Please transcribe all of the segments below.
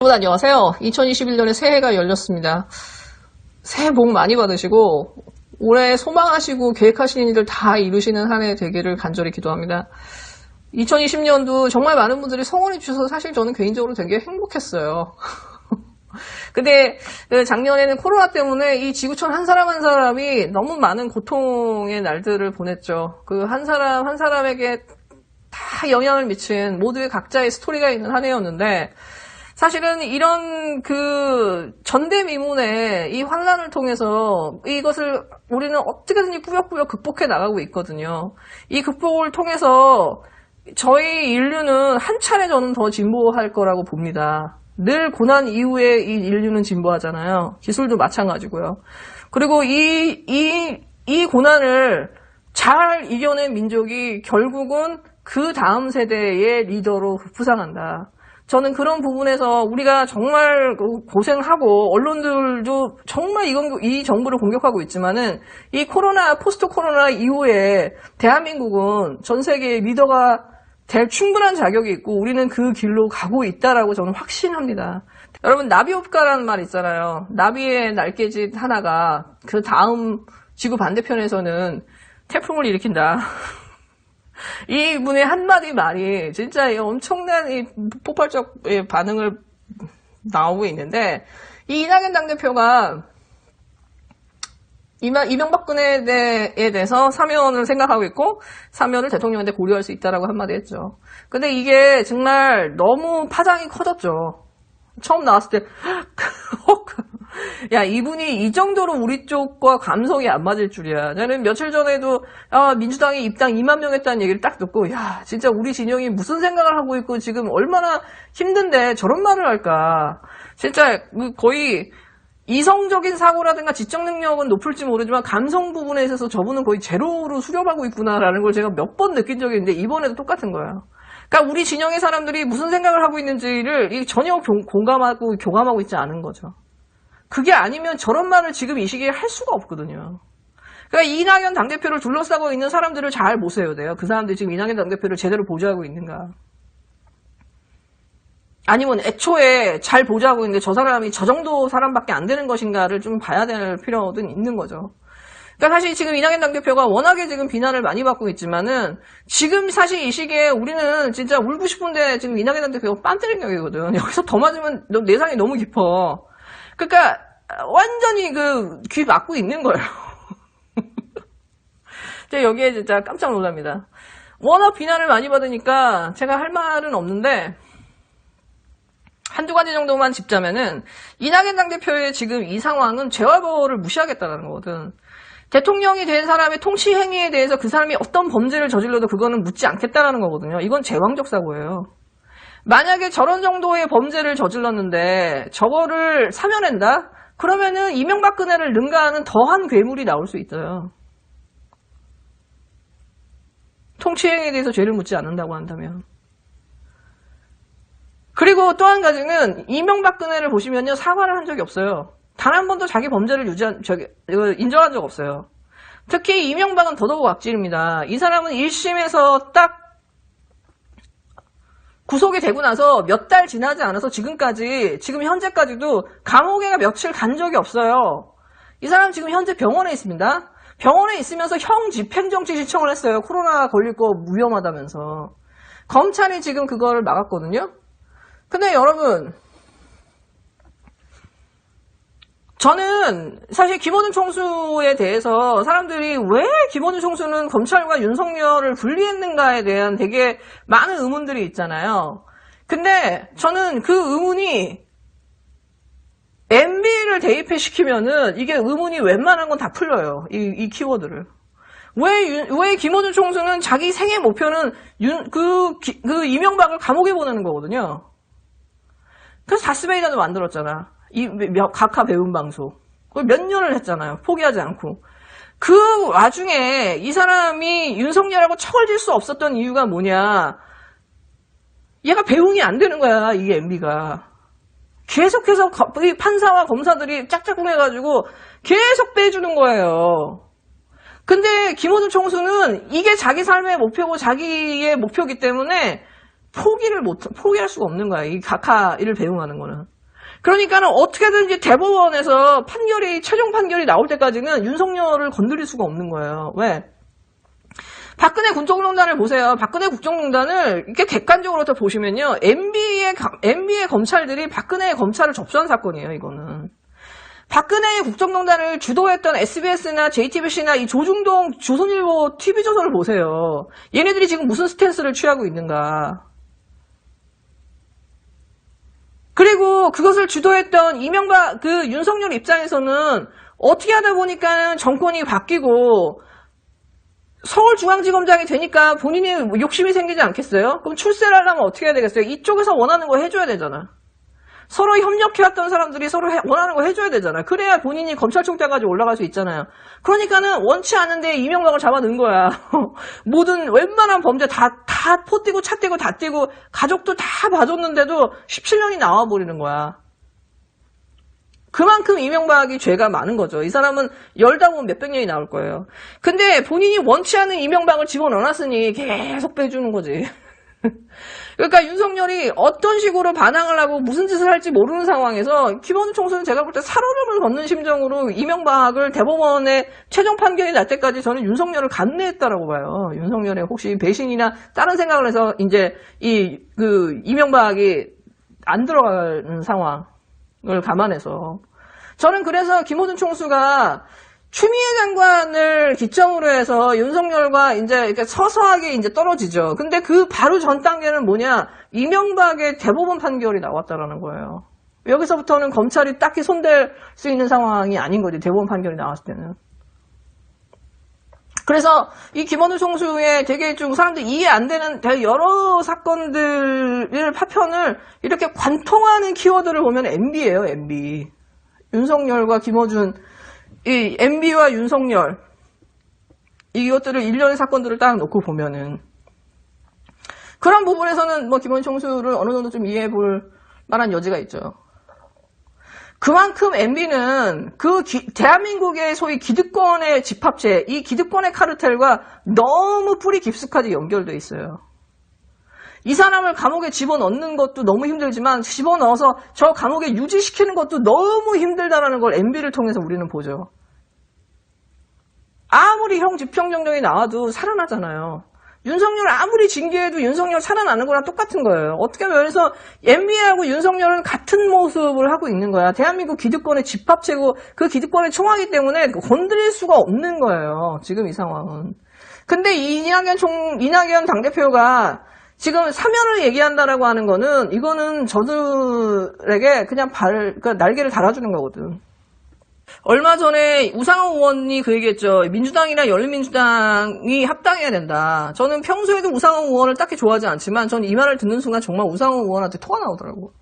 여러분 안녕하세요. 2021년에 새해가 열렸습니다. 새해 복 많이 받으시고 올해 소망하시고 계획하시는 일들 다 이루시는 한 해 되기를 간절히 기도합니다. 2020년도 정말 많은 분들이 성원해 주셔서 사실 저는 개인적으로 되게 행복했어요. 근데 작년에는 코로나 때문에 이 지구촌 한 사람 한 사람이 너무 많은 고통의 날들을 보냈죠. 그 한 사람 한 사람에게 다 영향을 미친 모두의 각자의 스토리가 있는 한 해였는데, 사실은 이런 그 전대미문의 이 환란을 통해서 이것을 우리는 어떻게든지 꾸역꾸역 극복해 나가고 있거든요. 이 극복을 통해서 저희 인류는 한 차례 저는 더 진보할 거라고 봅니다. 늘 고난 이후에 이 인류는 진보하잖아요. 기술도 마찬가지고요. 그리고 이 고난을 잘 이겨낸 민족이 결국은 그 다음 세대의 리더로 부상한다. 저는 그런 부분에서 우리가 정말 고생하고 언론들도 정말 이 정부를 공격하고 있지만은 이 코로나, 포스트 코로나 이후에 대한민국은 전 세계의 리더가 될 충분한 자격이 있고 우리는 그 길로 가고 있다라고 저는 확신합니다. 여러분, 나비효과라는 말 있잖아요. 나비의 날개짓 하나가 그 다음 지구 반대편에서는 태풍을 일으킨다. 이분의 한마디 말이 진짜 엄청난 이 폭발적 반응을 나오고 있는데, 이 이낙연 당대표가 이명박근혜에 대해서 사면을 생각하고 있고 사면을 대통령한테 고려할 수 있다라고 한마디 했죠. 근데 이게 정말 너무 파장이 커졌죠. 처음 나왔을 때 야, 이분이 이 정도로 우리 쪽과 감성이 안 맞을 줄이야. 나는 며칠 전에도 민주당이 입당 2만 명 했다는 얘기를 딱 듣고, 야, 진짜 우리 진영이 무슨 생각을 하고 있고 지금 얼마나 힘든데 저런 말을 할까. 진짜 거의 이성적인 사고라든가 지적 능력은 높을지 모르지만 감성 부분에 있어서 저분은 거의 제로로 수렴하고 있구나라는 걸 제가 몇 번 느낀 적이 있는데 이번에도 똑같은 거예요. 그러니까 우리 진영의 사람들이 무슨 생각을 하고 있는지를 전혀 공감하고 교감하고 있지 않은 거죠. 그게 아니면 저런 말을 지금 이 시기에 할 수가 없거든요. 그러니까 이낙연 당대표를 둘러싸고 있는 사람들을 잘 보셔야 돼요. 그 사람들이 지금 이낙연 당대표를 제대로 보좌하고 있는가. 아니면 애초에 잘 보좌하고 있는데 저 사람이 저 정도 사람밖에 안 되는 것인가를 좀 봐야 될 필요는 있는 거죠. 그러니까 사실 지금 이낙연 당대표가 워낙에 지금 비난을 많이 받고 있지만은 지금 사실 이 시기에 우리는 진짜 울고 싶은데 지금 이낙연 당대표가 뺨 때린 격이거든. 여기서 더 맞으면 내상이 너무 깊어. 그러니까 완전히 귀 막고 있는 거예요. 제가 여기에 진짜 깜짝 놀랍니다. 워낙 비난을 많이 받으니까 제가 할 말은 없는데 한두 가지 정도만 짚자면은 이낙연 당대표의 지금 이 상황은 죄와벌을 무시하겠다는 거거든. 대통령이 된 사람의 통치 행위에 대해서 그 사람이 어떤 범죄를 저질러도 그거는 묻지 않겠다라는 거거든요. 이건 제왕적 사고예요. 만약에 저런 정도의 범죄를 저질렀는데 저거를 사면한다? 그러면은 이명박근혜를 능가하는 더한 괴물이 나올 수 있어요. 통치행위에 대해서 죄를 묻지 않는다고 한다면. 그리고 또 한 가지는 이명박근혜를 보시면요, 사과를 한 적이 없어요. 단 한 번도 자기 범죄를 인정한 적 없어요. 특히 이명박은 더더욱 악질입니다. 이 사람은 1심에서 딱 구속이 되고 나서 몇 달 지나지 않아서 지금 현재까지도 감옥에 며칠 간 적이 없어요. 이 사람 지금 현재 병원에 있습니다. 병원에 있으면서 형 집행정지 신청을 했어요. 코로나 걸릴 거 위험하다면서. 검찰이 지금 그거를 막았거든요. 근데 여러분, 저는 사실 김원준 총수에 대해서 사람들이 왜 김원준 총수는 검찰과 윤석열을 분리했는가에 대한 되게 많은 의문들이 있잖아요. 근데 저는 그 의문이 MB를 대입시키면은 이게 의문이 웬만한 건 다 풀려요. 이 키워드를. 왜 김원준 총수는 자기 생애 목표는 이명박을 감옥에 보내는 거거든요. 그래서 다스베이더도 만들었잖아. 각하 배운 방송. 몇 년을 했잖아요. 포기하지 않고. 그 와중에 이 사람이 윤석열하고 척을 질 수 없었던 이유가 뭐냐. 얘가 배웅이 안 되는 거야, 이 MB가. 계속해서 판사와 검사들이 짝짝꿍해가지고 계속 빼주는 거예요. 근데 김원준 총수는 이게 자기 삶의 목표고 자기의 목표이기 때문에 포기할 수가 없는 거야. 이 각하를 배웅하는 거는. 그러니까는 어떻게든지 대법원에서 최종 판결이 나올 때까지는 윤석열을 건드릴 수가 없는 거예요. 왜? 박근혜 국정농단을 보세요. 박근혜 국정농단을 이렇게 객관적으로 더 보시면요. MB의 검찰들이 박근혜의 검찰을 접수한 사건이에요, 이거는. 박근혜의 국정농단을 주도했던 SBS나 JTBC나 이 조중동 조선일보 TV조선을 보세요. 얘네들이 지금 무슨 스탠스를 취하고 있는가. 그리고 그것을 주도했던 윤석열 입장에서는 어떻게 하다 보니까 정권이 바뀌고 서울중앙지검장이 되니까 본인이 욕심이 생기지 않겠어요? 그럼 출세를 하려면 어떻게 해야 되겠어요? 이쪽에서 원하는 거 해줘야 되잖아. 서로 협력해왔던 사람들이 서로 원하는 거 해줘야 되잖아. 그래야 본인이 검찰총장까지 올라갈 수 있잖아요. 그러니까는 원치 않은데 이명박을 잡아넣은 거야. 모든 웬만한 범죄 다 포 띄고 차 띄고 다 띄고 가족도 다 봐줬는데도 17년이 나와버리는 거야. 그만큼 이명박이 죄가 많은 거죠. 이 사람은 열다 보면 몇백 년이 나올 거예요. 근데 본인이 원치 않는 이명박을 집어넣어놨으니 계속 빼주는 거지. 그러니까 윤석열이 어떤 식으로 반항을 하고 무슨 짓을 할지 모르는 상황에서 김원우 총수는 제가 볼 때 살얼음을 걷는 심정으로 이명박을 대법원의 최종 판결이 날 때까지 저는 윤석열을 감내했다라고 봐요. 윤석열의 혹시 배신이나 다른 생각을 해서 이제 이명박이 안 들어가는 상황을 감안해서 저는 그래서 김호준 총수가 추미애 장관을 기점으로 해서 윤석열과 이제 이렇게 서서하게 이제 떨어지죠. 근데 그 바로 전 단계는 뭐냐? 이명박의 대법원 판결이 나왔다라는 거예요. 여기서부터는 검찰이 딱히 손댈 수 있는 상황이 아닌 거지. 대법원 판결이 나왔을 때는. 그래서 이 김원우 총수의 되게 좀 사람들 이해 안 되는 여러 사건들을 파편을 이렇게 관통하는 키워드를 보면 MB예요, MB. 윤석열과 김어준, 이 MB와 윤석열 이것들을 일련의 사건들을 딱 놓고 보면은 그런 부분에서는 뭐 김원우 총수를 어느 정도 좀 이해해 볼 만한 여지가 있죠. 그만큼 MB는 대한민국의 소위 기득권의 집합체, 이 기득권의 카르텔과 너무 뿌리 깊숙하게 연결돼 있어요. 이 사람을 감옥에 집어넣는 것도 너무 힘들지만 집어넣어서 저 감옥에 유지시키는 것도 너무 힘들다라는 걸 MB를 통해서 우리는 보죠. 아무리 형 집행정령이 나와도 살아나잖아요. 윤석열 아무리 징계해도 윤석열 살아나는 거랑 똑같은 거예요. 어떻게 보면 그래서 MB하고 윤석열은 같은 모습을 하고 있는 거야. 대한민국 기득권의 집합체고 그 기득권의 총화이기 때문에 건드릴 수가 없는 거예요. 지금 이 상황은. 근데 이낙연 당대표가 지금 사면을 얘기한다라고 하는 거는 이거는 저들에게 그냥 그러니까 날개를 달아주는 거거든. 얼마 전에 우상호 의원이 그 얘기했죠. 민주당이랑 열린민주당이 합당해야 된다. 저는 평소에도 우상호 의원을 딱히 좋아하지 않지만 저는 이 말을 듣는 순간 정말 우상호 의원한테 토가 나오더라고.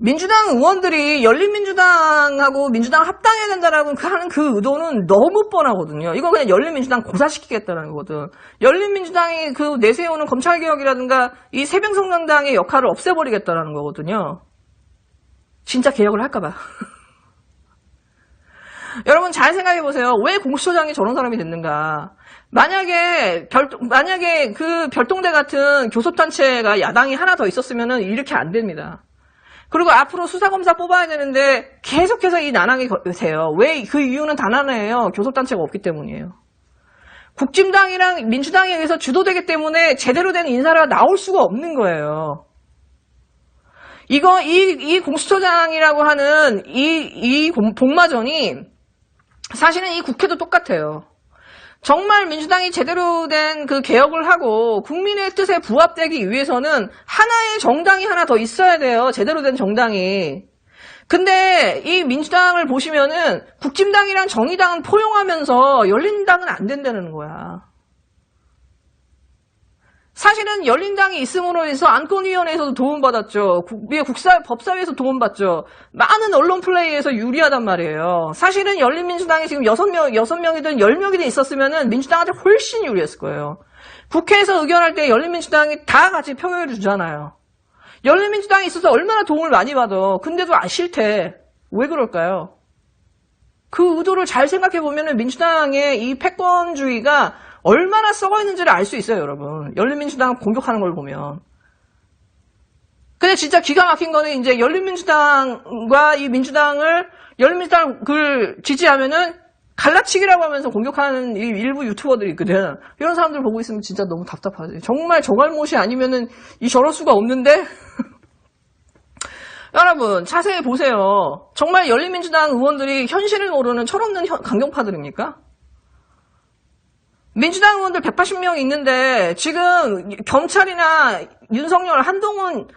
민주당 의원들이 열린민주당하고 민주당 합당해야 된다라고 하는 그 의도는 너무 뻔하거든요. 이거 그냥 열린민주당 고사시키겠다는 거거든. 열린민주당이 그 내세우는 검찰개혁이라든가 이 새병성당의 역할을 없애버리겠다라는 거거든요. 진짜 개혁을 할까봐. 여러분 잘 생각해보세요. 왜 공수처장이 저런 사람이 됐는가. 만약에 그 별동대 같은 교섭단체가 야당이 하나 더 있었으면 이렇게 안 됩니다. 그리고 앞으로 수사검사 뽑아야 되는데 계속해서 이 난항이 세요. 왜? 그 이유는 단 하나예요. 교섭단체가 없기 때문이에요. 국진당이랑 민주당에 의해서 주도되기 때문에 제대로 된 인사가 나올 수가 없는 거예요. 이 공수처장이라고 하는 이 복마전이 사실은 이 국회도 똑같아요. 정말 민주당이 제대로 된 그 개혁을 하고 국민의 뜻에 부합되기 위해서는 하나의 정당이 하나 더 있어야 돼요. 제대로 된 정당이. 근데 이 민주당을 보시면은 국진당이랑 정의당은 포용하면서 열린당은 안 된다는 거야. 사실은 열린당이 있음으로 해서 안건위원회에서도 도움받았죠. 법사위에서 도움받죠. 많은 언론 플레이에서 유리하단 말이에요. 사실은 열린민주당이 지금 6명이든 10명이든 있었으면 민주당한테 훨씬 유리했을 거예요. 국회에서 의견할 때 열린민주당이 다 같이 표결해 주잖아요. 열린민주당이 있어서 얼마나 도움을 많이 받아. 근데도 싫대. 왜 그럴까요? 그 의도를 잘 생각해 보면은 민주당의 이 패권주의가 얼마나 썩어 있는지를 알 수 있어요, 여러분. 열린민주당 공격하는 걸 보면. 근데 진짜 기가 막힌 거는 이제 열린민주당과 이 열린민주당 그 지지하면은 갈라치기라고 하면서 공격하는 이 일부 유튜버들이 있거든. 이런 사람들 보고 있으면 진짜 너무 답답하지. 정말 저갈못이 아니면은 저럴 수가 없는데? 여러분, 자세히 보세요. 정말 열린민주당 의원들이 현실을 모르는 철없는 강경파들입니까? 민주당 의원들 180명 있는데 지금 경찰이나 윤석열, 한동훈,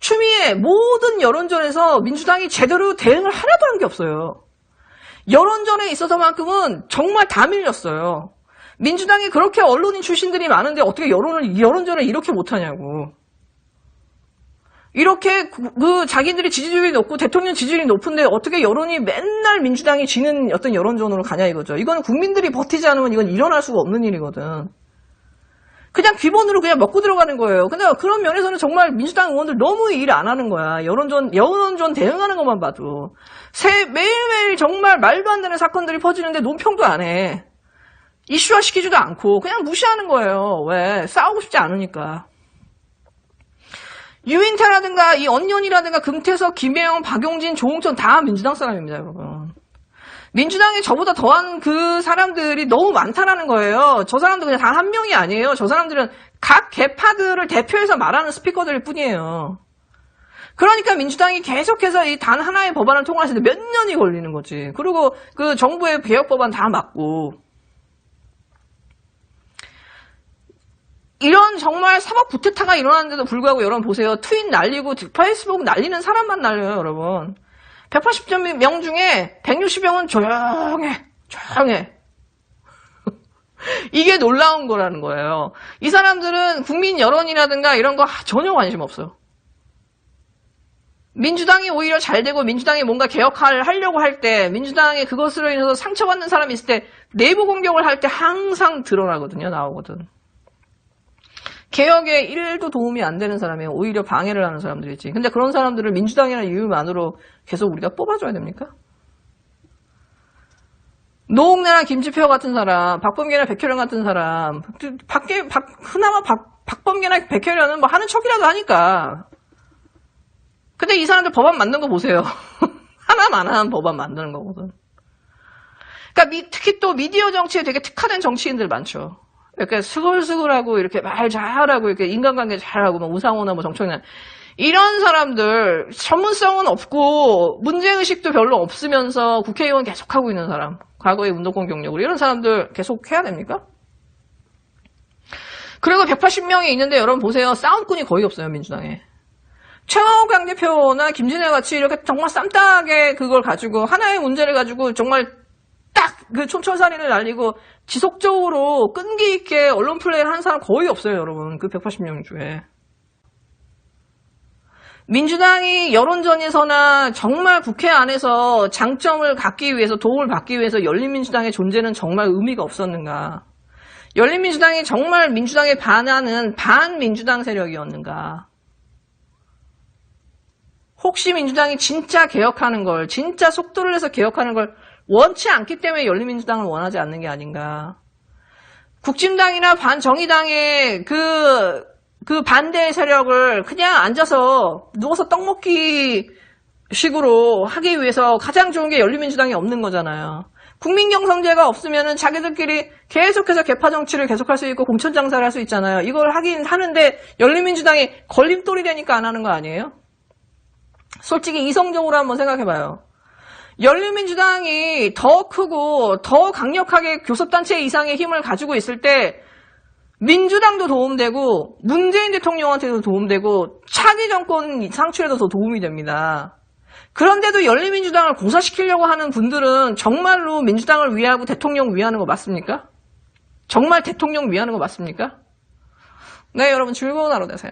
추미애 모든 여론전에서 민주당이 제대로 대응을 하나도 한 게 없어요. 여론전에 있어서만큼은 정말 다 밀렸어요. 민주당이 그렇게 언론인 출신들이 많은데 어떻게 여론전에 이렇게 못하냐고. 이렇게 자기들이 지지율이 높고 대통령 지지율이 높은데 어떻게 여론이 맨날 민주당이 지는 어떤 여론전으로 가냐 이거죠. 이건 국민들이 버티지 않으면 이건 일어날 수가 없는 일이거든. 그냥 기본으로 그냥 먹고 들어가는 거예요. 근데 그런 면에서는 정말 민주당 의원들 너무 일 안 하는 거야. 여론전 대응하는 것만 봐도. 매일매일 정말 말도 안 되는 사건들이 퍼지는데 논평도 안 해. 이슈화 시키지도 않고 그냥 무시하는 거예요. 왜? 싸우고 싶지 않으니까. 유인태라든가 이 언년이라든가 금태섭, 김혜영, 박용진, 조홍천 다 민주당 사람입니다, 여러분. 민주당에 저보다 더한 그 사람들이 너무 많다라는 거예요. 저 사람들 그냥 단 한 명이 아니에요. 저 사람들은 각 계파들을 대표해서 말하는 스피커들 뿐이에요. 그러니까 민주당이 계속해서 이 단 하나의 법안을 통과하시는데 몇 년이 걸리는 거지. 그리고 그 정부의 개혁 법안 다 막고. 이런 정말 사법 구태타가 일어났는데도 불구하고 여러분 보세요. 트윗 날리고 페이스북 날리는 사람만 날려요, 여러분. 180명 중에 160명은 조용해. 이게 놀라운 거라는 거예요. 이 사람들은 국민 여론이라든가 이런 거 전혀 관심 없어요. 민주당이 오히려 잘 되고 민주당이 뭔가 개혁을 하려고 할 때, 민주당이 그것으로 인해서 상처받는 사람이 있을 때 내부 공격을 할 때 항상 드러나거든요. 나오거든. 개혁에 1도 도움이 안 되는 사람이 오히려 방해를 하는 사람들이지. 근데 그런 사람들을 민주당이라는 이유만으로 계속 우리가 뽑아줘야 됩니까? 노웅래나 김지표 같은 사람, 박범계나 백혜련 같은 사람, 그나마 박범계나 백혜련은 뭐 하는 척이라도 하니까. 근데 이 사람들 법안 만든 거 보세요. 하나만한 법안 만드는 거거든. 그러니까 특히 또 미디어 정치에 되게 특화된 정치인들 많죠. 이렇게 스글스글하고 이렇게 말 잘하고 이렇게 인간관계 잘하고 뭐 우상호나 뭐 정청래 이런 사람들 전문성은 없고 문제의식도 별로 없으면서 국회의원 계속하고 있는 사람, 과거의 운동권 경력으로 이런 사람들 계속 해야 됩니까? 그리고 180명이 있는데 여러분 보세요. 싸움꾼이 거의 없어요, 민주당에. 최강욱 대표나 김진애 같이 이렇게 정말 쌈딱하게 그걸 가지고 하나의 문제를 가지고 정말 딱 그 촌철살인을 날리고 지속적으로 끈기 있게 언론 플레이를 하는 사람 거의 없어요, 여러분. 그 180명 중에. 민주당이 여론전에서나 정말 국회 안에서 장점을 갖기 위해서, 도움을 받기 위해서 열린민주당의 존재는 정말 의미가 없었는가? 열린민주당이 정말 민주당에 반하는 반민주당 세력이었는가? 혹시 민주당이 진짜 개혁하는 걸, 진짜 속도를 내서 개혁하는 걸 원치 않기 때문에 열린민주당을 원하지 않는 게 아닌가. 국진당이나 반정의당의 그 반대 세력을 그냥 앉아서 누워서 떡 먹기 식으로 하기 위해서 가장 좋은 게 열린민주당이 없는 거잖아요. 국민경선제가 없으면은 자기들끼리 계속해서 개파 정치를 계속할 수 있고 공천 장사를 할 수 있잖아요. 이걸 하긴 하는데 열린민주당이 걸림돌이 되니까 안 하는 거 아니에요? 솔직히 이성적으로 한번 생각해봐요. 열린민주당이 더 크고 더 강력하게 교섭단체 이상의 힘을 가지고 있을 때 민주당도 도움되고 문재인 대통령한테도 도움되고 차기 정권 상출에도 더 도움이 됩니다. 그런데도 열린민주당을 고사시키려고 하는 분들은 정말로 민주당을 위하고 대통령 위하는 거 맞습니까? 정말 대통령 위하는 거 맞습니까? 네, 여러분 즐거운 하루 되세요.